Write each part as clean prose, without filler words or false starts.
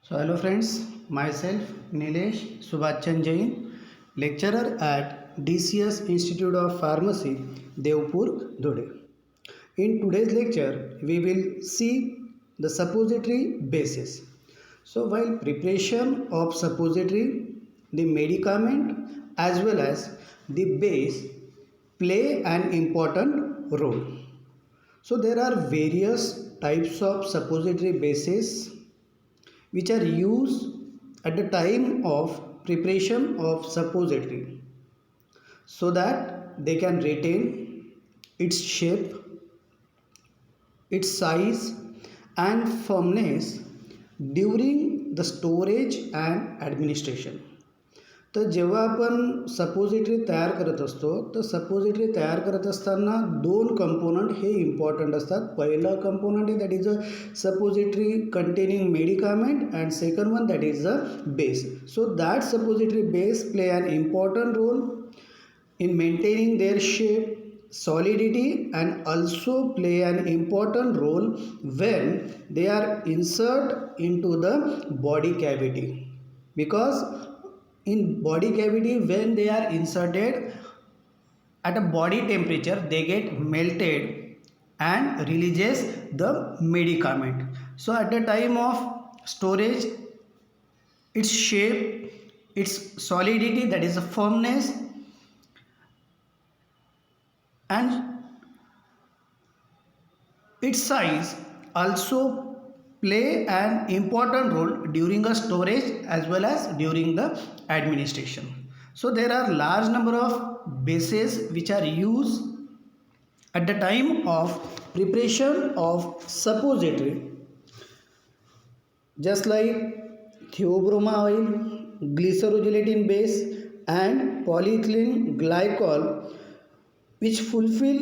So hello friends, myself Nilesh Subhachan Jain, lecturer at DCS Institute of Pharmacy, Devpur, Dhule. In today's lecture, we will see the suppository basis. So while preparation of suppository, the medicament as well as the base play an important role. So there are various types of suppository bases which are used at the time of preparation of suppository so that they can retain its shape, its size and firmness during the storage and administration. तर जेव्हा आपण suppository तयार करत असतो तर suppository तयार करत असताना दोन कंपोनंट हे इम्पॉर्टंट असतात. पहिलं कंपोनंट आहे that is a suppository containing medicament and second one that is a base. So that suppository base play an important role in maintaining their shape, solidity and also play an important role when they are inserted into the body cavity, because in body cavity when they are inserted at a body temperature they get melted and releases the medicament. So at the time of storage, its shape, its solidity, that is a firmness, and its size also play an important role during a storage as well as during the administration. So there are large number of bases which are used at the time of preparation of suppository, just like theobroma oil, glycerogelatin base and polyethylene glycol, which fulfill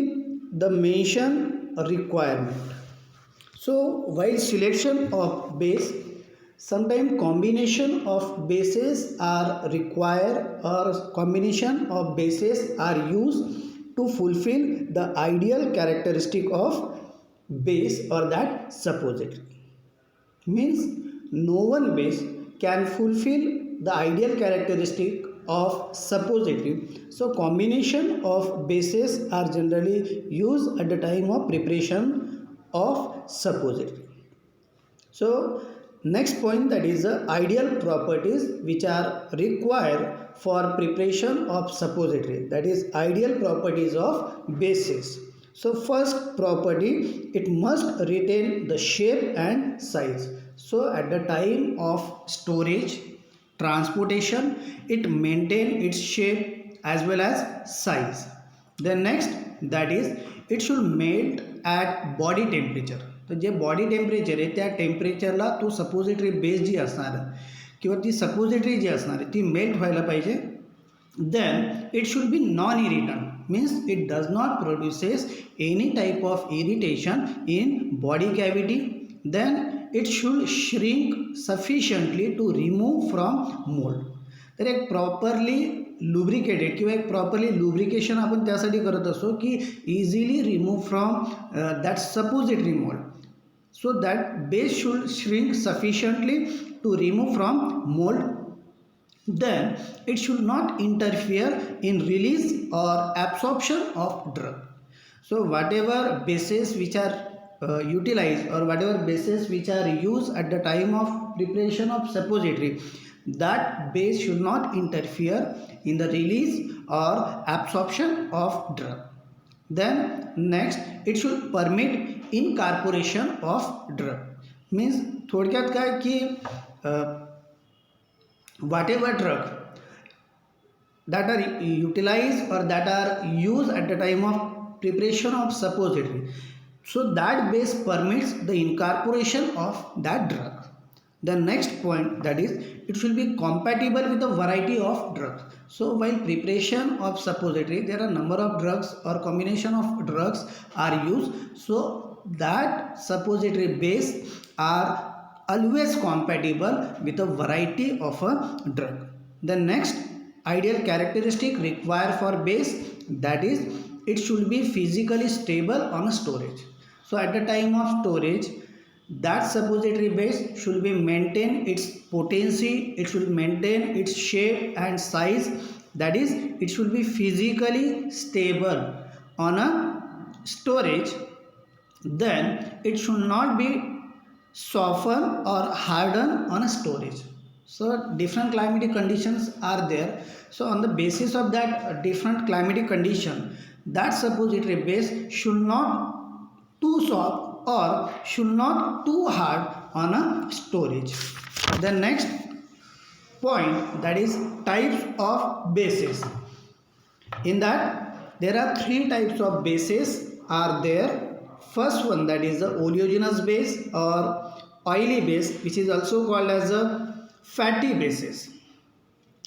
the mentioned requirement. So while selection of base, sometimes combination of bases are required or combination of bases are used to fulfill the ideal characteristic of base or that suppository. Means no one base can fulfill the ideal characteristic of suppository. So combination of bases are generally used at the time of preparation of suppository. So next point, that is the ideal properties which are required for preparation of suppository, that is ideal properties of bases. So first property, it must retain the shape and size. So at the time of storage, transportation, it maintain its shape as well as size. Then next, that is it should melt at body temperature. तर जे body temperature आहे त्या टेम्परेचरला तो suppository base जी असणार किंवा ती suppository जी असणार ती मेल्ट व्हायला पाहिजे. then it should be non-irritant, means it does not produces any type of irritation in body cavity. then it should shrink sufficiently to remove from mold. तर एक प्रॉपरली लुब्रिकेटेड किंवा एक प्रॉपरली लुब्रिकेशन आपण त्यासाठी करत असतो की easily remove from that suppository mould. So that base should shrink sufficiently to remove from mould. then it should not interfere in release or absorption of drug. So whatever bases which are utilized or whatever bases which are used at the time of preparation of suppository, that base should not interfere in the release or absorption of drug. then next, it should permit incorporation of drug. means थोडक्यात काय की whatever drug that are utilized or that are used at the time of preparation of suppository, so that base permits the incorporation of that drug. The next point, that is it should be compatible with a variety of drugs. So while preparation of suppository, there are number of drugs or combination of drugs are used, so that suppository base are always compatible with a variety of a drug. The next ideal characteristic required for base, that is it should be physically stable on storage. So at the time of storage, that suppository base should be maintain its potency, it should maintain its shape and size, that is it should be physically stable on a storage, then it should not be soften or harden on a storage. So different climatic conditions are there, so on the basis of that different climatic condition, that suppository base should not too soft or should not too hard on a storage. The next point, that is types of bases. In that there are three types of bases are there. First one, that is the oleogenous base or oily base, which is also called as a fatty bases.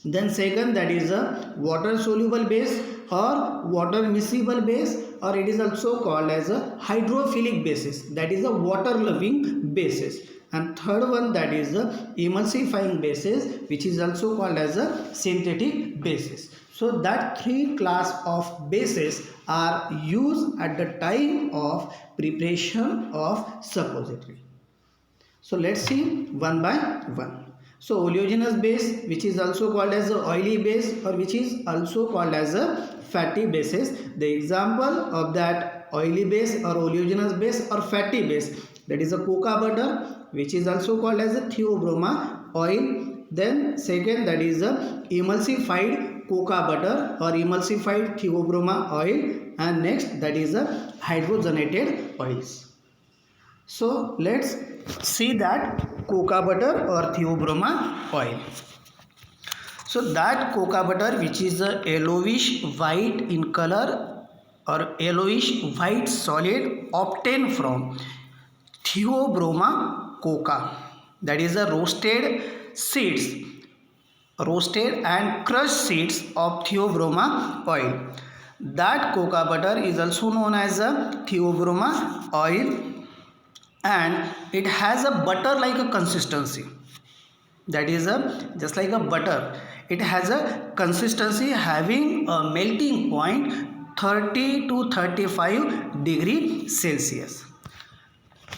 Then second, that is a water soluble base or water miscible base, or it is also called as a hydrophilic basis, that is a water loving basis. And third one, that is the emulsifying basis, which is also called as a synthetic basis. So that three class of bases are used at the time of preparation of suppository. So let's see one by one. So oleogenous base, which is also called as a oily base or which is also called as a fatty bases. The example of that oily base or oleogenous base or fatty base, that is a cocoa butter, which is also called as a theobroma oil. Then second, that is a emulsified cocoa butter or emulsified theobroma oil, and next, that is a hydrogenated oils. So let's see that cocoa butter or theobroma oil. So that cocoa butter, which is a yellowish white in color or yellowish white solid obtained from theobroma coca, that is a roasted and crushed seeds of theobroma oil. That cocoa butter is also known as a theobroma oil, and it has a butter like a consistency, that is a just like a butter, it has a consistency having a melting point 30 to 35 degree Celsius.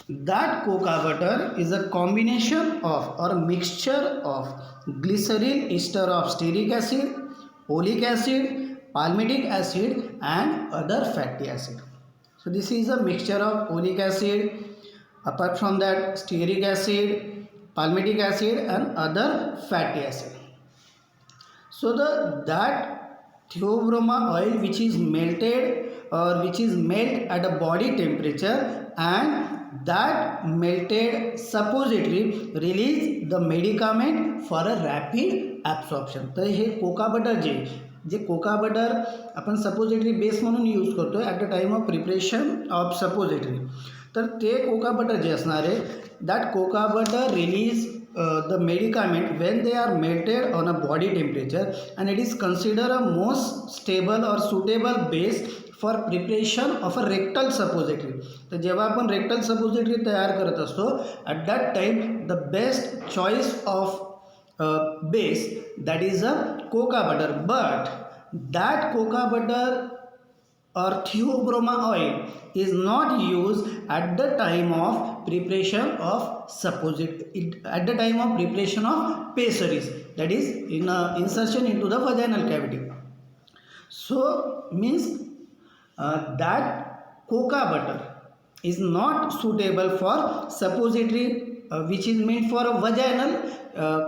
That cocoa butter is a combination of or mixture of glycerin ester of stearic acid, oleic acid, palmitic acid and other fatty acid. So this is a mixture of oleic acid, apart from that stearic acid, palmitic acid and other fatty acid. So that theobroma oil which is melted or which is melt at a body temperature, and that melted suppository release the medicament for a rapid absorption. तर हे Coca butter जे cocoa butter आपण suppository base म्हणून use करतो at the time of preparation of suppository, तर ते Coca butter जे असणार आहे, that cocoa butter release the medicament when they are melted on a body temperature, and it is considered a most stable or suitable base for preparation of a rectal suppository. तर जेव्हा आपण rectal suppository तयार करत असतो, at that time the best choice of base, that is a cocoa butter, but that cocoa butter or theobroma oil is not used at the time of preparation of suppository, at the time of preparation of pessaries, that is in insertion into the vaginal cavity. So means that cocoa butter is not suitable for suppository which is meant for a vaginal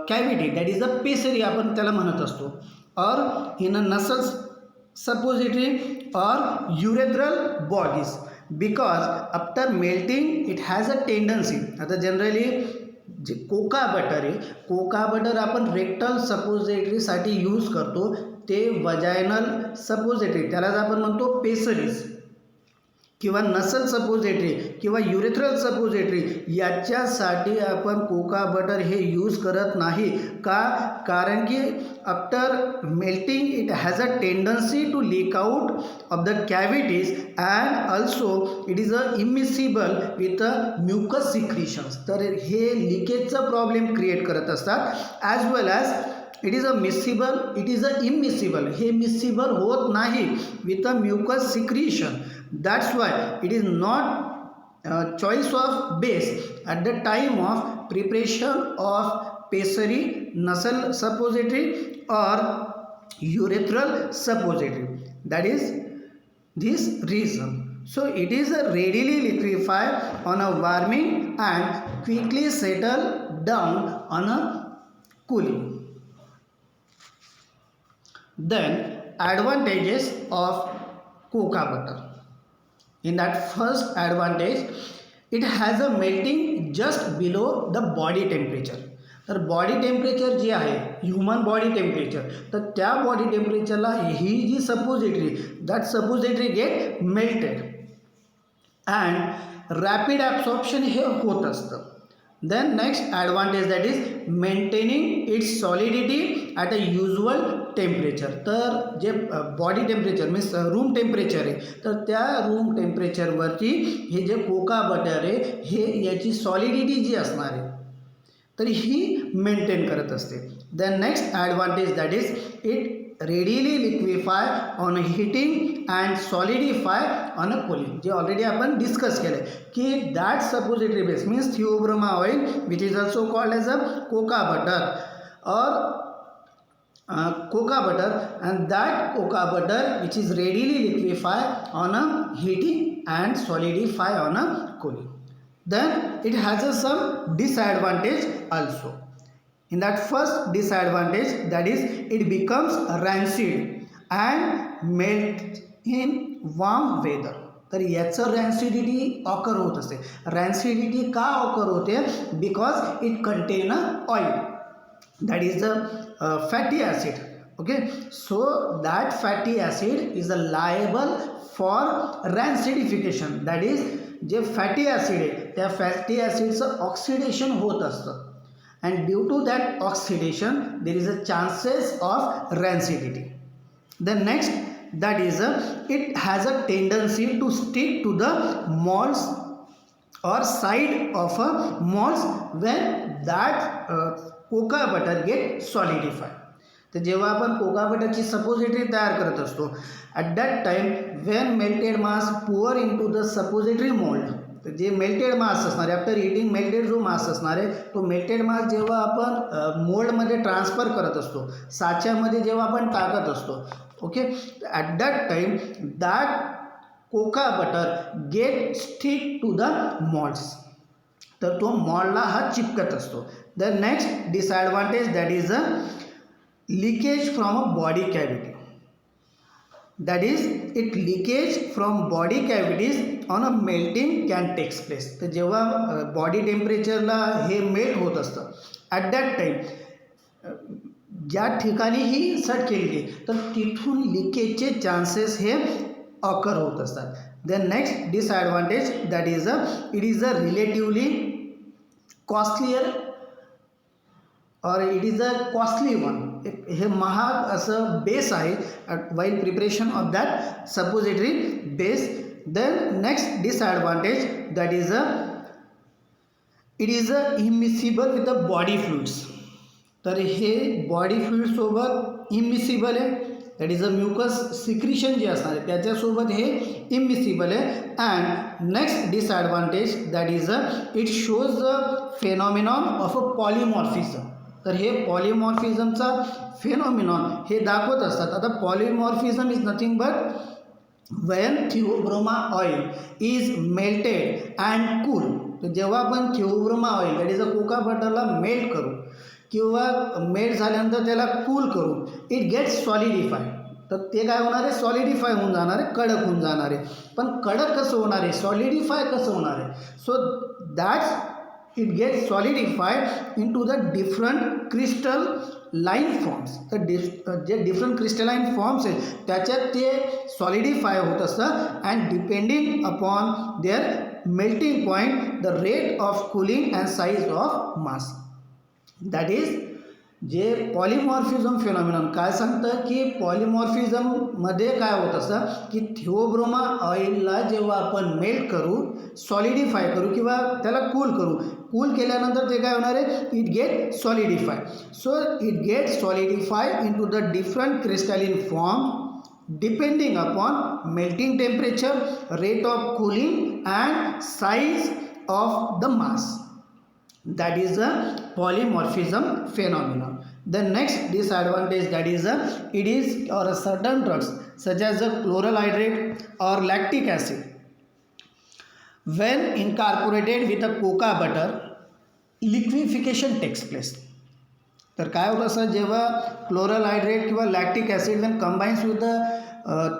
cavity, that is a pessary आपण त्याला म्हणत असतो, or in a nasal suppository or urethral bodies, because after melting it has a tendency. आता generally जे cocoa butter आहे, cocoa butter आपण rectal सपोजिटरीसाठी use करतो, ते vaginal suppository त्यालाच आपण म्हणतो पेसरीज किंवा नसल सपोजिटरी किंवा युरेथ्रल सपोजिटरी, याच्यासाठी आपण कोका बटर हे यूज करत नाही का, कारण की after melting it has a tendency to leak out of the cavities and also it is a immiscible with a mucus secretions. तर हे लिकेजचा प्रॉब्लेम क्रिएट करत असतात, as well as it is a miscible, it is a immiscible, हे miscible होत नाही with a mucus secretion. That's why it is not choice of base at the time of preparation of pessary nasal suppository or urethral suppository. That is this reason. So it is readily liquefy on a warming and quickly settle down on a cooling. Then advantages of cocoa butter. In that first advantage, it has a melting just below the body temperature. तर body temperature जी आहे human body temperature, तर त्या body टेम्परेचरला ही जी suppository, that suppository get melted and rapid absorption हे होत असतं. Then next advantage that is maintaining its solidity at a usual temperature. तर जे body temperature means room temperature आहे, तर त्या रूम टेम्परेचरवरती हे जे कोका बटर आहे हे याची सॉलिडिटी जी असणार आहे तर ही मेंटेन करत असते. Then next advantage that is it readily liquefy on heating and solidify on a cooling. जे ऑलरेडी आपण डिस्कस केलं आहे की that suppository base means theobroma oil which is also called as a cocoa butter or cocoa butter, and that cocoa butter which is readily liquefy on a heating and solidify on a cooling. Then it has some disadvantage also. In that first disadvantage, that is it becomes rancid and melt in warm weather. तर याचं रॅन्सिडिटी occur होत असते. रॅन्सिडिटी का occur होते? Because it contain a oil, that is the fatty acid. Okay, so that fatty acid is liable for rancidification. That is जे fatty acid आहे त्या fatty ॲसिडचं ऑक्सिडेशन होत असतं and due to that oxidation there is a chances of rancidity. The next that is it has a tendency to stick to the moulds or side of a malts when that cocoa butter get solidify. तर जेव्हा आपण cocoa बटरची suppository तयार करत असतो at that time when melted mass pour into the suppository mould, तर जे melted mass असणार आहे आफ्टर हिटिंग मेल्टेड जो मास असणार आहे तो मेल्टेड मास जेव्हा आपण मोल्डमध्ये ट्रान्सफर करत असतो, साच्यामध्ये जेव्हा आपण टाकत असतो, okay, at that time that cocoa butter get stick to the moulds. तर तो मॉल्डला हा चिपकत असतो. The next disadvantage that is a leakage from a body cavity. That is it leakage from body cavities on a melting can takes place. तर जेव्हा body टेम्परेचरला हे melt होत असतं ॲट दॅट टाईम ज्या ठिकाणी ही सट केली तर तिथून लिकेजचे चान्सेस हे ऑकर होत असतात. Then next disadvantage that is it is a relatively costlier or it is a costly one. हे महाग असं बेस आहे while preparation of that suppository base. Then next disadvantage that is it is a immiscible with the body fluids. तर हे body फ्लुइडसोबत immiscible आहे. That is a mucus secretion जे असणार आहे त्याच्यासोबत हे इमिसिबल आहे. And next disadvantage that is it shows the फेनॉमिनॉन of a polymorphism. तर हे पॉलिमॉर्फिझमचा फेनॉमिनॉन हे दाखवत असतात. आता polymorphism is nothing but when theobroma oil is melted and cool. तर जेव्हा आपण theobroma oil that is a cocoa बटरला मेल्ट करू किंवा मेल्ट झाल्यानंतर त्याला कूल करू इट गेट्स सॉलिडिफाय. तर ते काय होणार आहे? सॉलिडिफाय होऊन जाणार आहे, कडक होऊन जाणार आहे. पण कडक कसं होणार आहे? सॉलिडिफाय कसं होणार आहे? So that's it gets solidify into the different crystalline forms. तर जे डिफरंट क्रिस्टलाईन फॉर्म्स आहेत त्याच्यात ते सॉलिडिफाय होत असतं and depending upon their melting point the rate of cooling and size of mass. That is जे polymorphism phenomenon काय सांगतं की पॉलिमॉर्फिझममध्ये काय होत असतं की थिओब्रोमा ऑइलला जेव्हा आपण मेल्ट करू सॉलिडिफाय करू किंवा त्याला कूल करू, कूल केल्यानंतर ते काय होणार आहे? It get solidify. So it get solidify into the different crystalline form depending upon melting temperature, rate of cooling and size of the mass. that is a polymorphism phenomenon. The next disadvantage, that is it is or a certain drugs such as the chloral hydrate or lactic acid, when incorporated with a coca butter, liquefaction takes place. तर काय होतं असं, जेव्हा chloral hydrate किंवा lactic acid when combines with the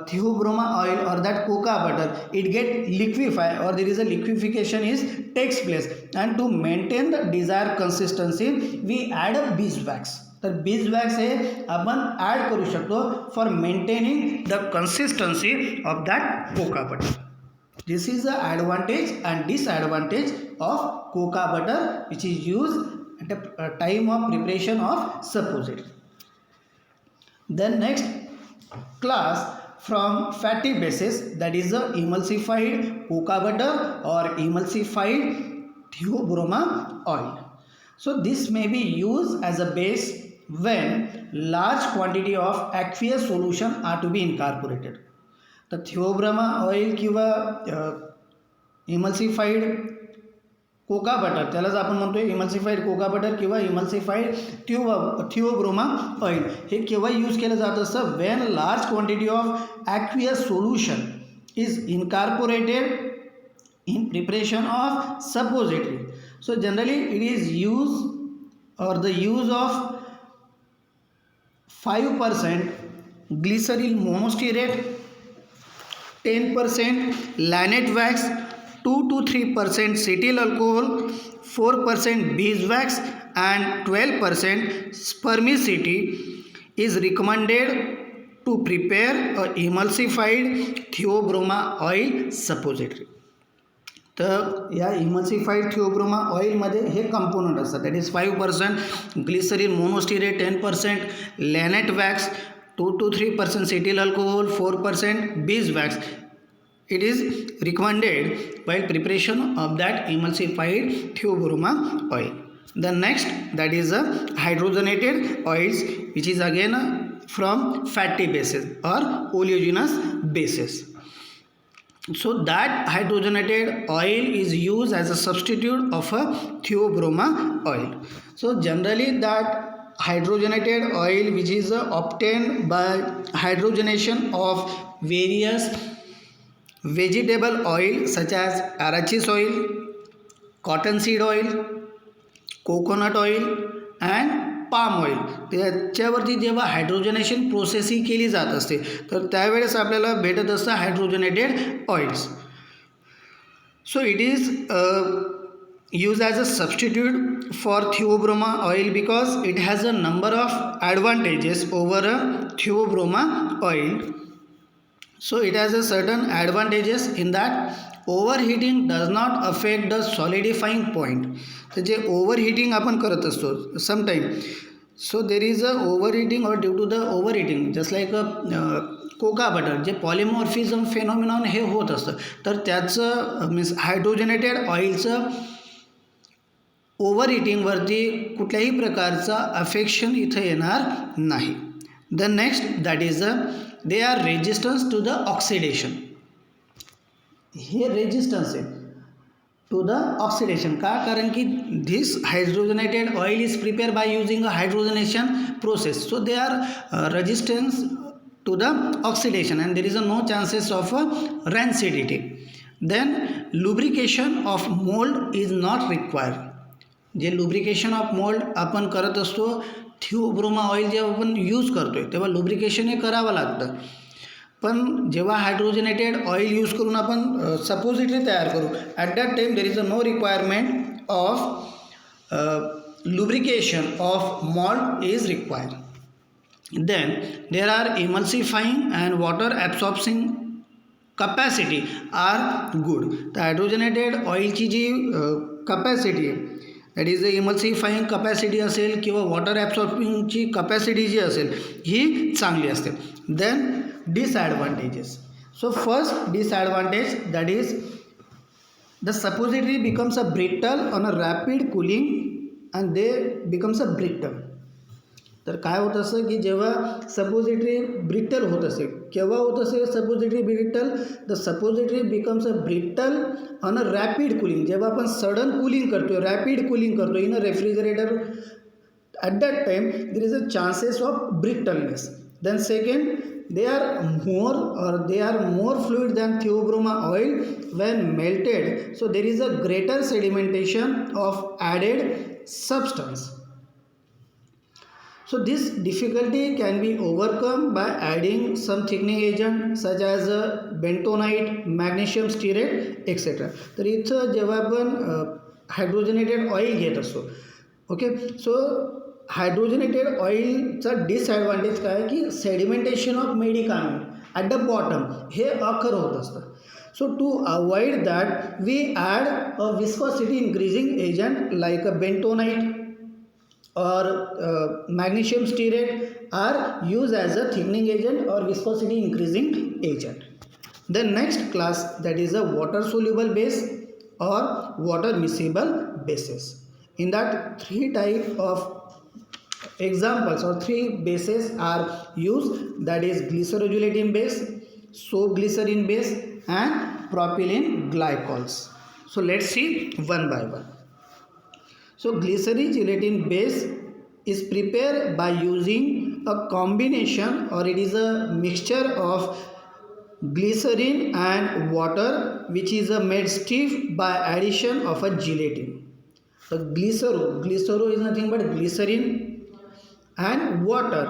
theobroma oil or that coca butter, it get liquefy or there is a liquefaction is takes place, and to maintain the desired consistency we add a beeswax. तर beeswax हे आपण add करू शकतो for maintaining the consistency of that cocoa butter. This is the advantage and disadvantage of coca butter which is used at a time of preparation of suppository. Then next class from fatty bases, that is the emulsified coca butter or emulsified theobroma oil. So this may be used as a base when large quantity of aqueous solution are to be incorporated. तर Theobroma oil किंवा इमल्सिफाईड cocoa butter, त्यालाच आपण म्हणतो इमल्सिफाईड cocoa butter किंवा इमल्सिफाईड Theobroma oil, हे केव्हा use केलं जात असतं, when large quantity of aqueous solution is incorporated in preparation of suppository. So generally it is used or the use of 5% glyceryl monostearate, 10% lannate wax, 2 to 3% cetyl alcohol, 4% beeswax and 12% spermiceti is recommended to prepare a emulsified theobroma oil suppository. तर या emulsified theobroma ऑइलमध्ये हे component असतात, that is 5% glycerin monostearate, 10% Lanette wax, 2 to 3% cetyl alcohol, 4% beeswax. It is recommended while preparation of that emulsified theobroma oil. The next, that is hydrogenated oils, which is again from fatty bases or oleaginous bases. So that hydrogenated oil is used as a substitute of a theobroma oil. So generally that hydrogenated oil which is obtained by hydrogenation of various vegetable oil such as arachis oil, cottonseed oil, coconut oil and palm oil, त्याच्यावरती जेव्हा हायड्रोजनेशन process ही केली जात असते तर त्यावेळेस आपल्याला भेटत असतं hydrogenated oils. So it is used as a substitute for theobroma oil because it has a number of advantages over a theobroma oil. So it has a certain advantages in that overheating does not affect the solidifying point. तर जे overheating आपण करत असतो sometime, so there is a overheating or due to the overheating just like a cocoa butter जे polymorphism phenomenon हे होत असतं तर त्याचं मीन्स हायड्रोजनेटेड ऑइलचं ओव्हरहिटिंगवरती कुठल्याही प्रकारचा अफेक्शन इथं येणार नाही. The next, that is they are resistance to the oxidation. हे रेजिस्टन्स आहे टू द ऑक्सिडेशन का, कारण की this hydrogenated oil is prepare by using a hydrogenation process, so they are resistance to the oxidation and there is no chances of rancidity. Then lubrication of mold is not required. J lubrication of mold आपण करत असतो Theobroma oil जेव्हा आपण use करतोय तेव्हा lubrication हे करावं लागतं, पण जेव्हा हायड्रोजनेटेड ऑइल यूज करून आपण सपोजिटरी तयार करू at that time there is no requirement of lubrication of mold is required. Then there are emulsifying and water absorbing capacity are good. The hydrogenated oilची जी capacity that is the emulsifying capacity असेल किंवा water absorbingची capacity जी असेल ही चांगली असते. Then disadvantages. So first disadvantage, that is the suppository becomes a brittle on a rapid cooling and they becomes a brittle. तर काय होत असं की जेव्हा सपोजिटरी ब्रिटल होत असेल, केव्हा होत असेल suppository brittle? The suppository becomes a brittle on a rapid cooling. जेव्हा आपण सडन कुलिंग करतो, रॅपिड कुलिंग करतो in a refrigerator, at that time there is a chances of brittleness. Then second, they are more fluid than theobroma oil when melted, so there is a greater sedimentation of added substance. So this difficulty can be overcome by adding some thickening agent such as bentonite, magnesium stearate, etc. तर इथं जेव्हा आपण hydrogenated oil घेत असतो, okay, so hydrogenated ऑइलचा disadvantage काय की sedimentation of medicament at the bottom हे अखर होत असतं. So to avoid that we add a viscosity increasing agent like a bentonite or magnesium stearate are used as a thickening agent or viscosity increasing agent. The next class, that is a water soluble base or water miscible bases. In that, three type of examples or three bases are used, that is glycerogelatin base, soap glycerin base and propylene glycols. So let's see one by one. So glycerin gelatin base is prepared by using a combination, or it is a mixture of glycerin and water, which is made stiff by addition of a gelatin. The glycero is nothing but glycerin and water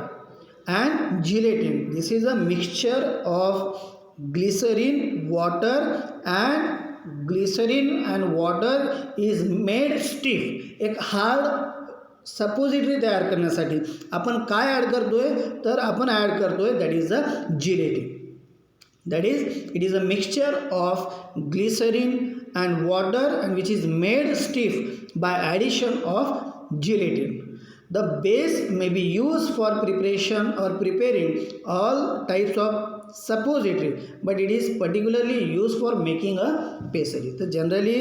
and gelatin. This is a mixture of glycerin, water and water is made stiff. एक hard suppository तयार करण्यासाठी आपण काय add करतोय, तर आपण add करतोय that is a gelatin. That is, it is a mixture of glycerin and water and which is made stiff by addition of gelatin. The base may be used for preparation or preparing all types of suppository, but it is particularly used for making a pastry. तर generally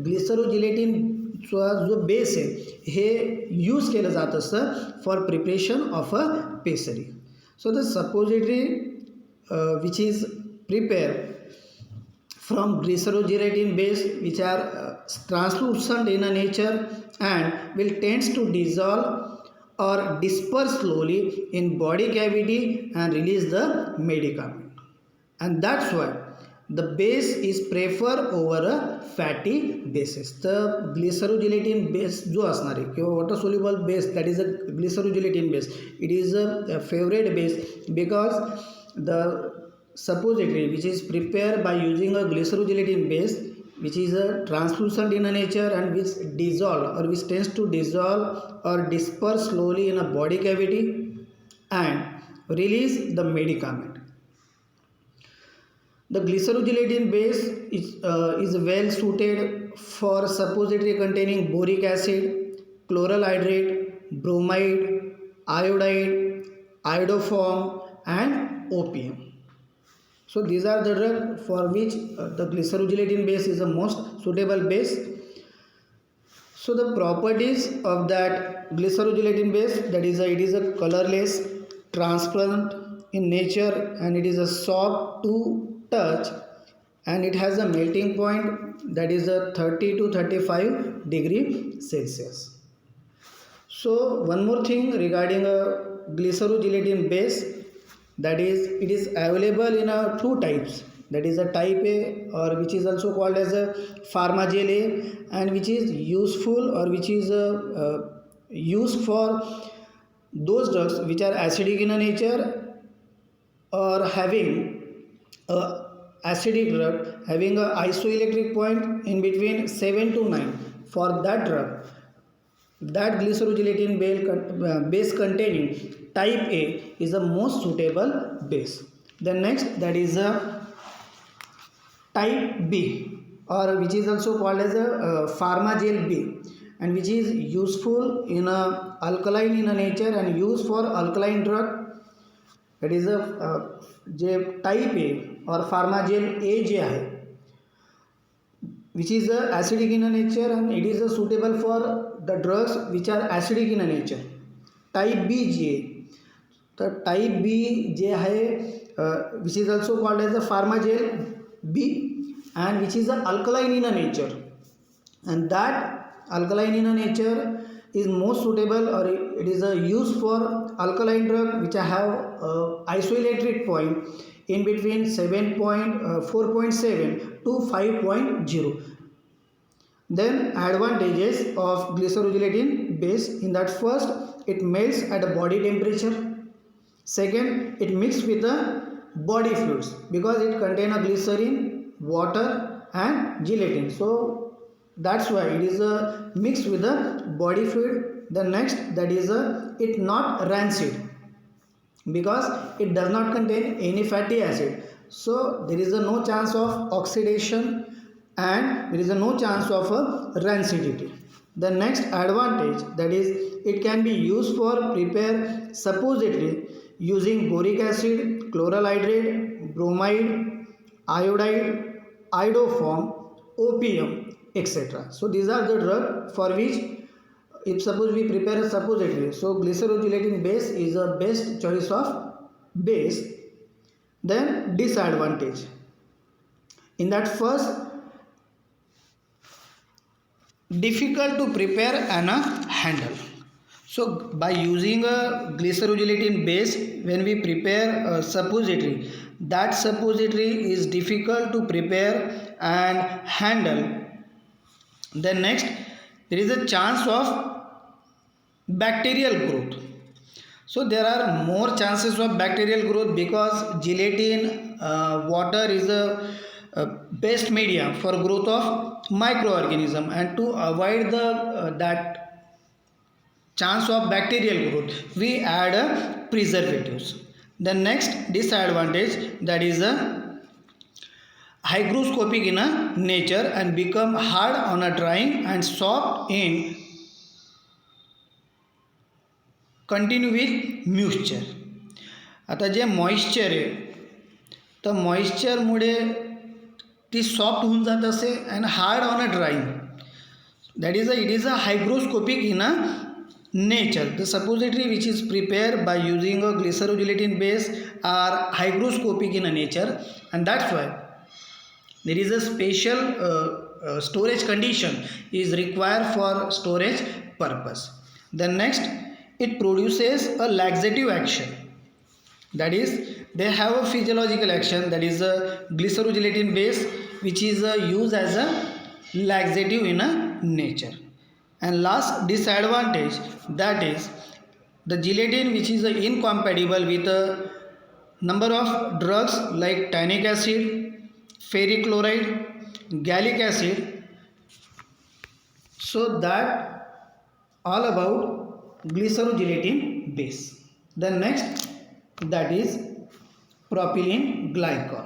ग्लिसरोजिलेटिन जो base आहे हे use केलं जात असतं for preparation of a pastry. So the suppository which is prepared from glycerogelatin base, which are translucent in nature and will tends to dissolve or disperse slowly in body cavity and release the medicament, and that's why the base is preferred over a fatty bases. The glycerogelatin base जो असणार आहे किंवा water soluble base, that is a glycerogelatin base, it is a favorite base because the suppository which is prepared by using a glycerogelatin base, which is a translucent in nature and which dissolve or which tends to dissolve or disperse slowly in a body cavity and release the medicament. The glycerogelatin base is well suited for suppository containing boric acid, chloral hydrate, bromide, iodide, iodoform and opium. So these are the drugs for which the glycerogelatin base is the most suitable base. So the properties of that glycerogelatin base, that is it is a colorless, transparent in nature, and it is a soft to touch, and it has a melting point that is a 30 to 35 degree Celsius. So one more thing regarding a glycerogelatin base, that is it is available in two types, that is a type A, or which is also called as a pharmagel A, and which is useful or which is used for those drugs which are acidic in nature or having a acidic drug having a isoelectric point in between 7 to 9. For that drug, that glycerogelatin base containing type A is the most suitable base. The next, that is a type B, or which is also called as a pharmagel B, and which is useful in a alkaline in a nature and used for alkaline drug. That is a type A or pharmagel A जे आहे, which is acidic in nature and it is suitable for the drugs which are acidic in nature. Type B जी आहे. तर type B जे आहे which is also called as a pharmagel B and which is alkaline in a nature, and that alkaline in a nature is most suitable, or it is a use for alkaline drug which have isoelectric point in between 4.7 to 5.0. Then advantages of glycerogelatin base, in that first it melts at a body temperature. Second, it mixed with the body fluids because it contain a glycerin, water and gelatin, so that's why it is a mixed with the body fluid. The next, that is a it not rancid because it does not contain any fatty acid, so there is a no chance of oxidation and there is a no chance of a rancidity. The next advantage, that is it can be used for prepare suppository using boric acid, chloral hydrate, bromide, iodide, iodoform, opium, etc. So these are the drugs for which, if suppose we prepare a suppository, so glycerogelatin base is a best choice of base. Then disadvantage, in that first, difficult to prepare and handle. So by using a glycerogelatin base, when we prepare a suppository, that suppository is difficult to prepare and handle. Then next, there is a chance of bacterial growth. So there are more chances of bacterial growth because gelatin water is a best medium for growth of microorganism, and to avoid the that chance of bacterial growth, we add preservatives. The next disadvantage, that is a hygroscopic in a nature and become hard on a drying and soft in continue with moisture. आता जे moisture आहे तर मॉइश्चरमुळे ती soft होऊन जात असे and hard on a drawing. That is it is a hygroscopic in a nature. The suppository which is prepared by using a glycerogelatin base are hygroscopic in a nature, and that's why there is a special storage condition is required for storage purpose. Then next, it produces a laxative action, that is they have a physiological action, that is a glycerogelatin base which is used as a laxative in a nature. And last disadvantage, that is the gelatin which is incompatible with a number of drugs like tannic acid, ferric chloride, gallic acid. So that all about glycerogelatin base. Then next, that is propylene glycol.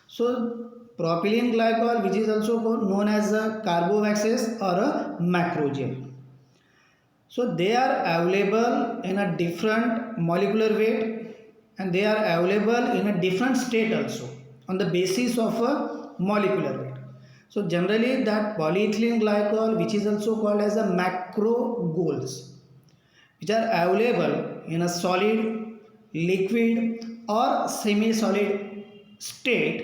So propylene glycol, which is also known as a carbovaxes or a macrogel. So they are available in a different molecular weight, and they are available in a different state also on the basis of a molecular weight. So generally that polyethylene glycol, which is also called as a macrogols, which are available in a solid, liquid or semi-solid state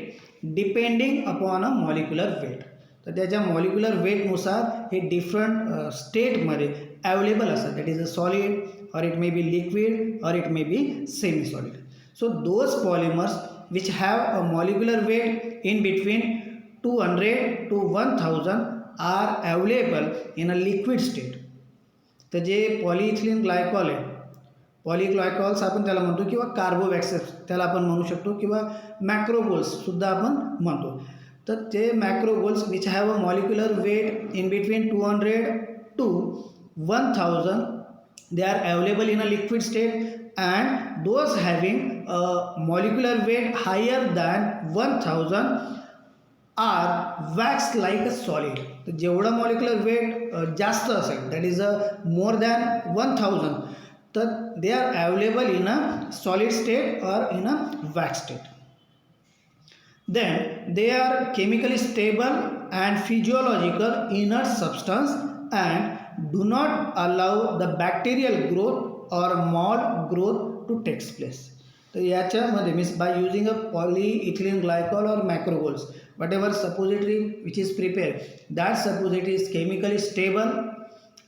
depending upon a molecular weight. तर त्याच्या molecular वेटनुसार हे different स्टेटमध्ये available असतात. That is a solid, or it may be liquid, or it may be semi solid. So those polymers which have a molecular weight in between 200 to 1000 are available in a liquid state. तर जे पॉलिइथिलीन glycol आहे, पॉलीग्लायकॉल्स आपण त्याला म्हणतो, किंवा कार्बोवॅक्सेस त्याला आपण म्हणू शकतो, किंवा मॅक्रोगोल्ससुद्धा आपण म्हणतो. तर ते macrogols which have a molecular weight in between 200 to 1000, they are available in a liquid state, and those having a molecular weight higher than 1000 are wax like a solid. तर जेवढं मॉलिक्युलर वेट जास्त असेल, that is more than 1000, तर they are available in a solid state or in a wax state. Then they are chemically stable and physiological inert substance, and do not allow the bacterial growth or mold growth to takes place. तर याच्यामध्ये means by using a polyethylene glycol और मॅक्रोगोल्स whatever suppository which is prepared, that suppository is chemically stable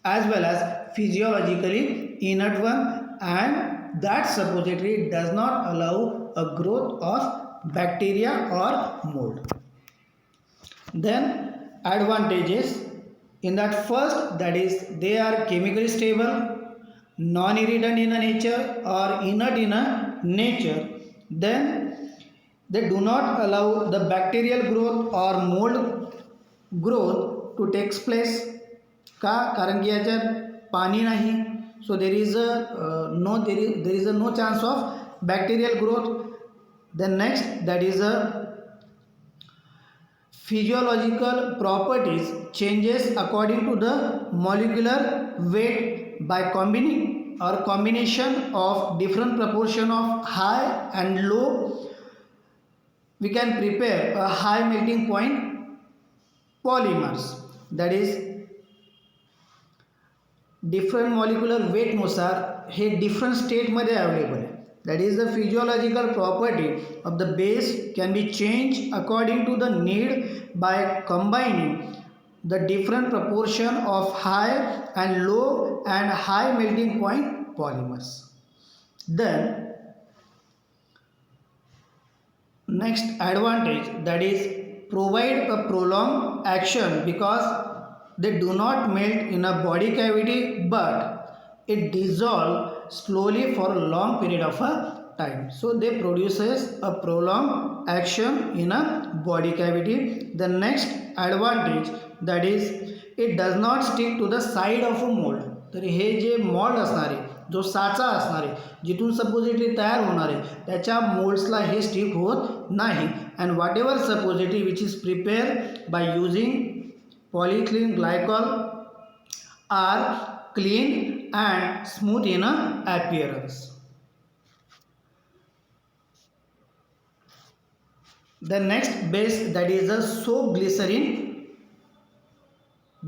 as well as physiologically inert one, and that suppository does not allow a growth of bacteria or mold. Then advantages in that first, that is they are chemically stable, non-irritant in a nature or inert in a nature. Then they do not allow the bacterial growth or mold growth to takes place. का कारण की याच्यात पाणी नाही, so there is a no chance of bacterial growth. Then next that is a physiological properties changes according to the molecular weight by combining or combination of different proportion of high and low. We can prepare a high melting point polymers, that is different molecular weight नुसार हे different state मध्ये available आहे. That is the physiological property of the base can be changed according to the need by combining the different proportion of high and low and high melting point polymers. Then next advantage, that is provide a prolonged action because they do not melt in a body cavity but it dissolve slowly for a long period of a time. So they produces a prolonged action in a body cavity. The next advantage, that is it does not stick to the side of a mold. तर हे जे mould असणार आहे, जो साचा असणार आहे जिथून suppository तयार होणार आहे त्याच्या मोल्ड्सला हे स्टिक होत नाही. And whatever suppository which is prepare by using polyethylene glycol are clean and smooth in appearance. The next base, that is a soap glycerin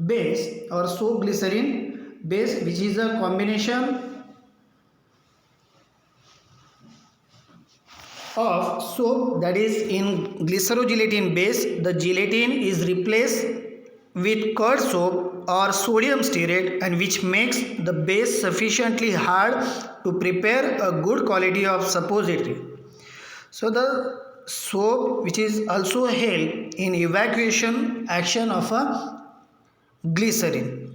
base or soap glycerin base, which is a combination of soap, that is in glycerogelatin base the gelatin is replaced with curd soap or sodium stearate, and which makes the base sufficiently hard to prepare a good quality of suppository. So the soap which is also help in evacuation action of a glycerin.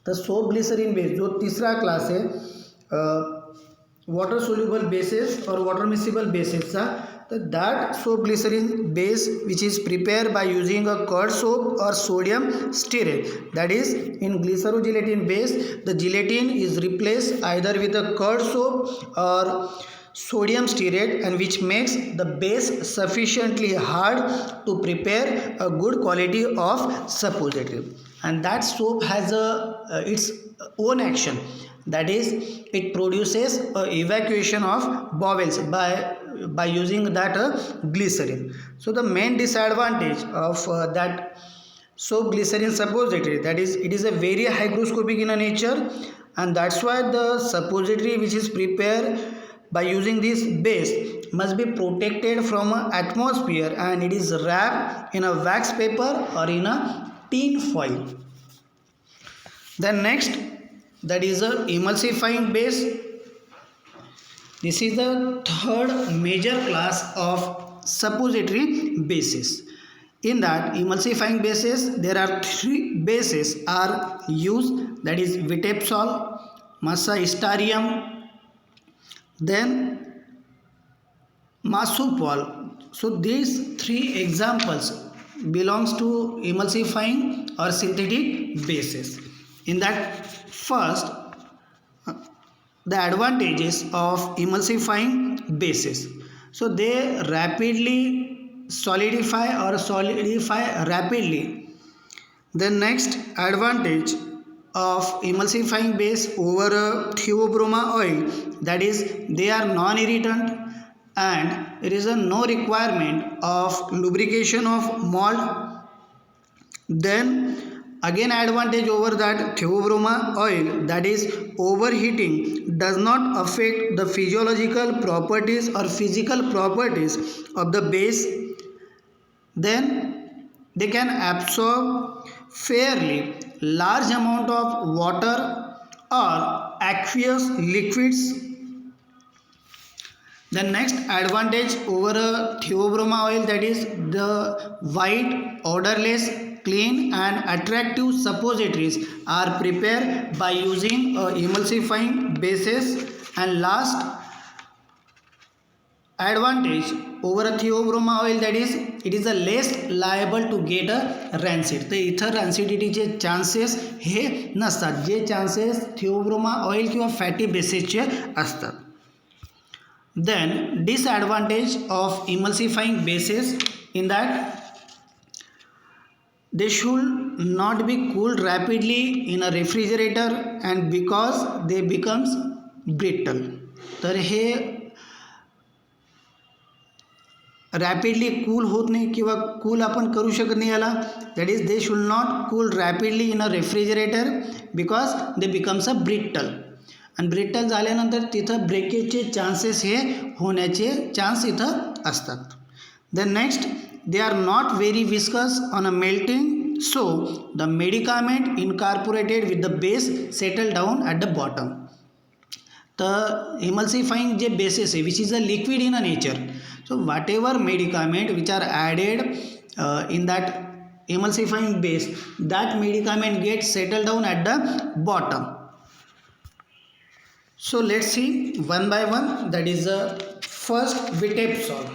The soap glycerin base जो तीसरा class है water soluble bases or water miscible bases चा, that soap glycerin base which is prepared by using a curd soap or sodium stearate, that is in glycerogelatin base the gelatin is replaced either with a curd soap or sodium stearate, and which makes the base sufficiently hard to prepare a good quality of suppository. And that soap has its own action, that is it produces evacuation of bowels by using that glycerin. So the main disadvantage of that soap glycerin suppository, that is it is a very hygroscopic in nature, and that's why the suppository which is prepared by using this base must be protected from atmosphere, and it is wrapped in a wax paper or in a tin foil. Then next, that is a emulsifying base. This is the third major class of suppository bases. In that emulsifying bases there are three bases are used, that is Vitepsol, Massaistarium, then Masupol. So these three examples belongs to emulsifying or synthetic bases. In that first, the advantages of emulsifying bases. So they rapidly solidify rapidly. The next advantage of emulsifying base over a theobroma oil, that is they are non-irritant and there is no requirement of lubrication of mold. Then Again, advantage over that theobroma oil, that is overheating does not affect the physiological properties or physical properties of the base. Then they can absorb fairly large amount of water or aqueous liquids. The next advantage over a theobroma oil, that is the white, odorless, clean and attractive suppositories are prepared by using emulsifying bases. And last advantage over a theobroma oil, that is it is a less liable to get a rancid. तर इथं रॅन्सिडिटीचे chances हे नसतात, जे chances Theobroma oil किंवा fatty बेसेसचे असतात. Then disadvantage of emulsifying bases, in that they should not be cooled rapidly in a refrigerator and because they becomes brittle. तर हे rapidly cool होत नाही किंवा cool आपण करू शकत नाही याला. That is they should not cool rapidly in a refrigerator because they becomes a brittle. आणि ब्रिट्टल झाल्यानंतर तिथं ब्रेकेजचे चान्सेस हे होण्याचे चान्स इथं असतात. The next, they are not very viscous on a melting, so the medicament incorporated with the base settle down at the bottom. तर emulsifying जे bases आहे which is a liquid in a nature, so whatever medicament which are added in that emulsifying base, that medicament gets settled down at the bottom. So let's see one by one. That is the first vitepsol.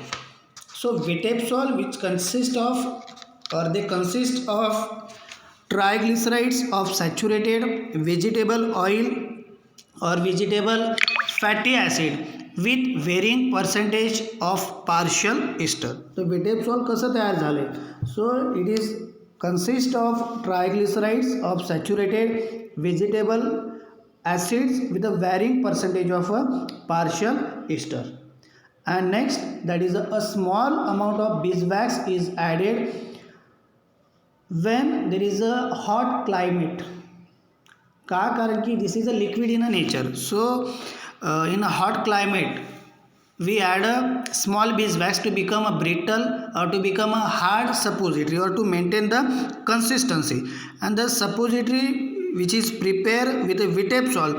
So vitepsol, which consist of, or they consist of triglycerides of saturated vegetable oil or vegetable fatty acid with varying percentage of partial ester. So vitepsol कसं तयार झाले? So it is consist of triglycerides of saturated vegetable acids with a varying percentage of a partial ester. And next, that is a small amount of beeswax is added when there is a hot climate. का? कारण की this is a liquid in a nature, so in a hot climate we add a small beeswax to become a brittle or to become a hard suppository or to maintain the consistency. And the suppository which is prepared with a vitepsol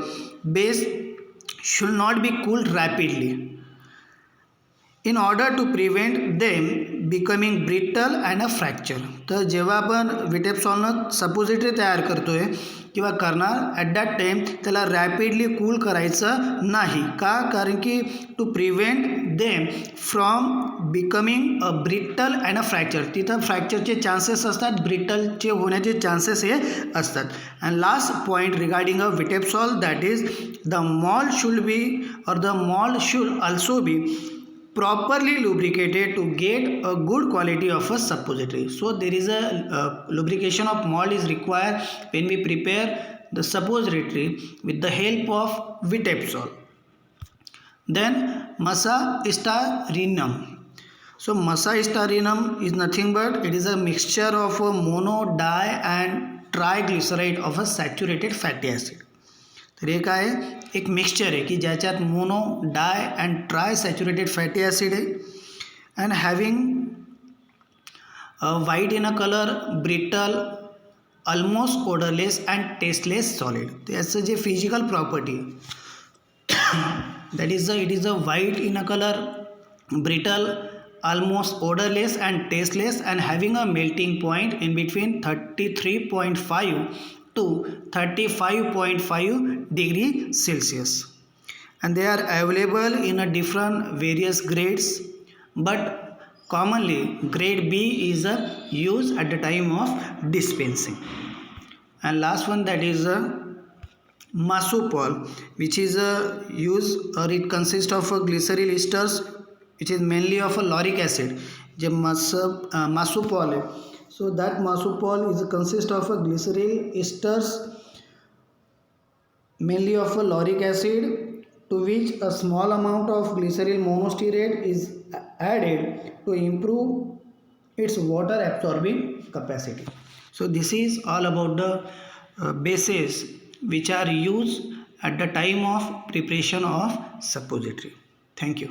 base should not be cooled rapidly in order to prevent them becoming brittle and a fracture. तर जेव्हा आपण विटेप्सॉलनं suppository तयार करतोय किंवा करणार, at that time त्याला rapidly cool करायचं नाही. का? कारण की to prevent them from becoming a brittle and a fracture. तिथं फ्रॅक्चरचे चान्सेस असतात, ब्रिटलचे होण्याचे चान्सेस हे असतात. And last point regarding a Witepsol, that is the mould should be or the mould should also be properly lubricated to get a good quality of a suppository. So there is a lubrication of malt is required when we prepare the suppository with the help of vitepsol. Then Masaestarinum. So Masaestarinum is nothing but it is a mixture of a mono, di and triglyceride of a saturated fatty acid. तर हे काय आहे? एक mixture आहे की ज्याच्यात mono, di and tri saturated fatty acid आहे and having white in a colour, brittle, almost odourless and tasteless solid. त्याचं जे physical property that is it is a white in a colour, brittle, almost odorless and tasteless and having a melting point in between 33.5 to 35.5 degree Celsius. And they are available in a different various grades, but commonly grade B is used at the time of dispensing. And last one, that is Masopol, which is used or it consists of glyceryl esters which is mainly of a lauric acid. जो Masopol है, so that Masopol is consist of a glyceryl esters mainly of a lauric acid, to which a small amount of glyceryl monostearate is added to improve its water absorbing capacity. So this is all about the bases which are used at the time of preparation of suppository. Thank you.